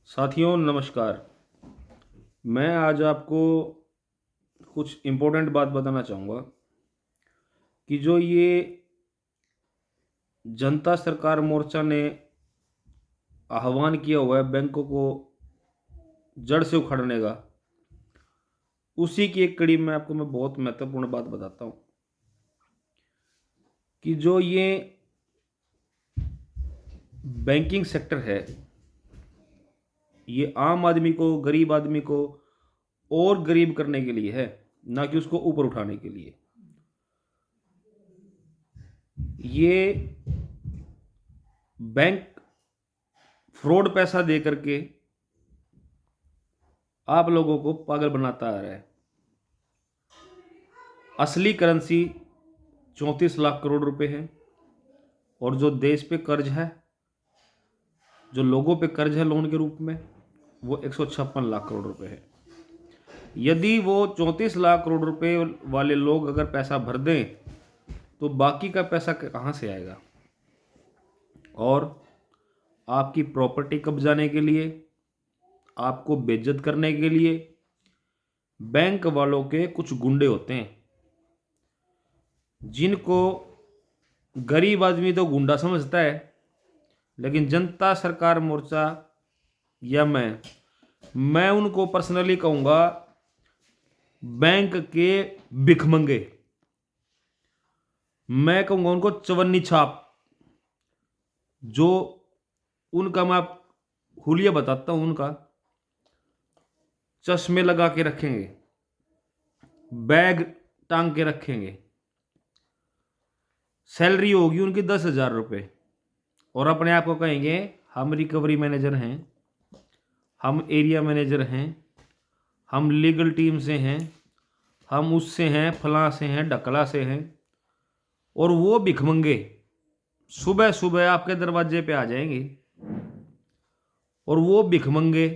साथियों नमस्कार। मैं आज आपको कुछ इम्पोर्टेंट बात बताना चाहूँगा कि जो ये जनता सरकार मोर्चा ने आह्वान किया हुआ है बैंकों को जड़ से उखाड़ने का, उसी की एक कड़ी में आपको मैं बहुत महत्वपूर्ण बात बताता हूँ कि जो ये बैंकिंग सेक्टर है, ये आम आदमी को, गरीब आदमी को और गरीब करने के लिए है, ना कि उसको ऊपर उठाने के लिए। ये बैंक फ्रॉड पैसा दे करके आप लोगों को पागल बनाता आ रहा है। असली करेंसी 34 लाख करोड़ रुपए है और जो देश पे कर्ज है, जो लोगों पे कर्ज है लोन के रूप में, वो 156 लाख करोड़ रुपए है। यदि वो 34 लाख करोड़ रुपए वाले लोग अगर पैसा भर दें तो बाकी का पैसा कहाँ से आएगा? और आपकी प्रॉपर्टी कब्जाने के लिए, आपको बेइज्जत करने के लिए बैंक वालों के कुछ गुंडे होते हैं, जिनको गरीब आदमी तो गुंडा समझता है, लेकिन जनता सरकार मोर्चा या मैं उनको पर्सनली कहूँगा बैंक के भिखमंगे। मैं कहूँगा उनको चवन्नी छाप। जो उनका मैं हुलिया बताता हूँ, उनका चश्मे लगा के रखेंगे, बैग टांग के रखेंगे, सैलरी होगी उनकी 10,000 रुपये और अपने आप को कहेंगे हम रिकवरी मैनेजर हैं, हम एरिया मैनेजर हैं, हम लीगल टीम से हैं, हम उससे हैं, फलां से हैं, ढकला से हैं। और वो भिखमंगे सुबह सुबह आपके दरवाजे पे आ जाएंगे और वो भिखमंगे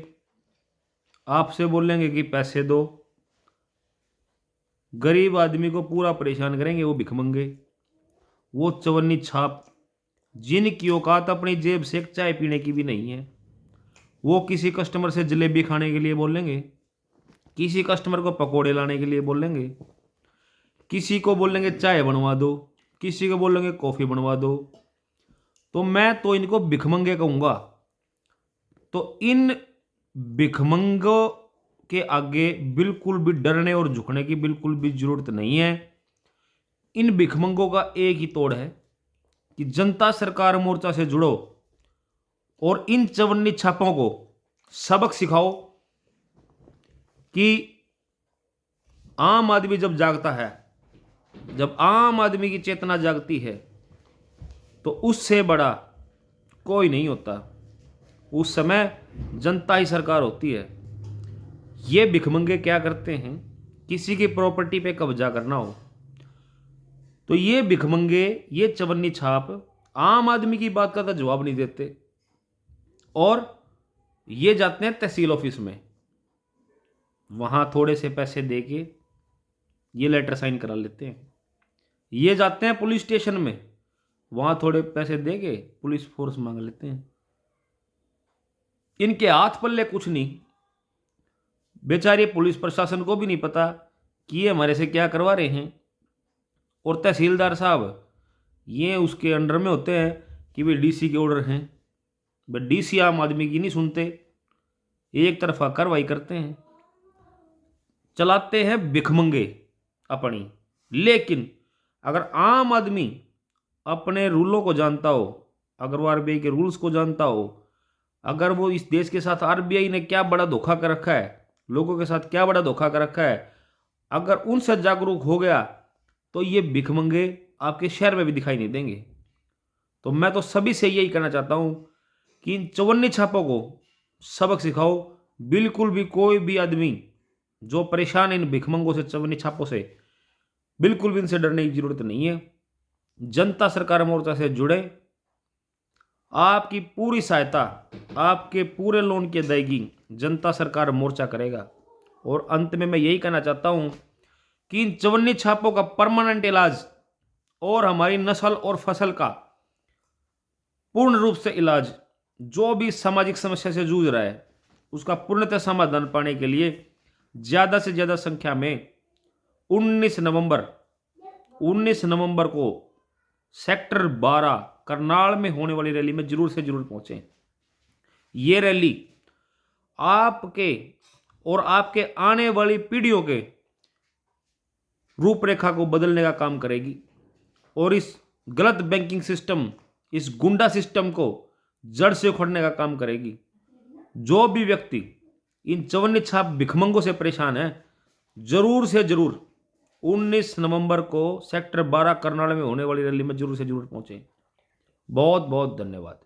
आपसे बोलेंगे कि पैसे दो। गरीब आदमी को पूरा परेशान करेंगे वो भिखमंगे, वो चवन्नी छाप, जिनकी औकात अपनी जेब से एक चाय पीने की भी नहीं है। वो किसी कस्टमर से जलेबी खाने के लिए बोलेंगे, किसी कस्टमर को पकोड़े लाने के लिए बोलेंगे, किसी को बोलेंगे चाय बनवा दो, किसी को बोलेंगे कॉफ़ी बनवा दो। तो मैं तो इनको भिखमंगे कहूँगा। तो इन भिखमंगों के आगे बिल्कुल भी डरने और झुकने की बिल्कुल भी जरूरत नहीं है। इन भिखमंगों का एक ही तोड़ है कि जनता सरकार मोर्चा से जुड़ो और इन चवन्नी छापों को सबक सिखाओ कि आम आदमी जब जागता है, जब आम आदमी की चेतना जागती है, तो उससे बड़ा कोई नहीं होता। उस समय जनता ही सरकार होती है। ये भिखमंगे क्या करते हैं, किसी की प्रॉपर्टी पे कब्जा करना हो तो ये भिखमंगे, ये चवन्नी छाप आम आदमी की बात का तो जवाब नहीं देते और ये जाते हैं तहसील ऑफिस में, वहां थोड़े से पैसे देके ये लेटर साइन करा लेते हैं। ये जाते हैं पुलिस स्टेशन में, वहां थोड़े पैसे देके पुलिस फोर्स मांग लेते हैं। इनके हाथ पल्ले कुछ नहीं। बेचारे पुलिस प्रशासन को भी नहीं पता कि ये हमारे से क्या करवा रहे हैं। और तहसीलदार साहब ये उसके अंडर में होते हैं कि भाई डीसी के ऑर्डर हैं, भाई डीसी आम आदमी की नहीं सुनते, एक तरफा कार्रवाई करते हैं, चलाते हैं भिखमंगे अपनी। लेकिन अगर आम आदमी अपने रूलों को जानता हो, अगर वो आरबीआई के रूल्स को जानता हो, अगर वो इस देश के साथ आरबीआई ने क्या बड़ा धोखा कर रखा है, लोगों के साथ क्या बड़ा धोखा कर रखा है, अगर उनसे जागरूक हो गया तो ये भिखमंगे आपके शहर में भी दिखाई नहीं देंगे। तो मैं तो सभी से यही कहना चाहता हूं कि इन चवन्नी छापों को सबक सिखाओ। बिल्कुल भी कोई भी आदमी जो परेशान इन भिखमंगों से, चवन्नी छापों से, बिल्कुल भी इनसे डरने की जरूरत नहीं है। जनता सरकार मोर्चा से जुड़े, आपकी पूरी सहायता, आपके पूरे लोन की अदायगी जनता सरकार मोर्चा करेगा। और अंत में मैं यही कहना चाहता हूं कि इन चवन्नी छापों का परमानेंट इलाज और हमारी नस्ल और फसल का पूर्ण रूप से इलाज, जो भी सामाजिक समस्या से जूझ रहा है, उसका पूर्णतः समाधान पाने के लिए ज़्यादा से ज़्यादा संख्या में 19 नवंबर को सेक्टर 12 करनाल में होने वाली रैली में जरूर से जरूर पहुंचें। ये रैली आपके और आपके आने वाली पीढ़ियों के रूपरेखा को बदलने का काम करेगी और इस गलत बैंकिंग सिस्टम, इस गुंडा सिस्टम को जड़ से उखड़ने का काम करेगी। जो भी व्यक्ति इन चवन्नी छाप भिखमंगों से परेशान है, जरूर से जरूर 19 नवंबर को सेक्टर 12 करनाल में होने वाली रैली में जरूर से जरूर पहुंचे। बहुत बहुत धन्यवाद।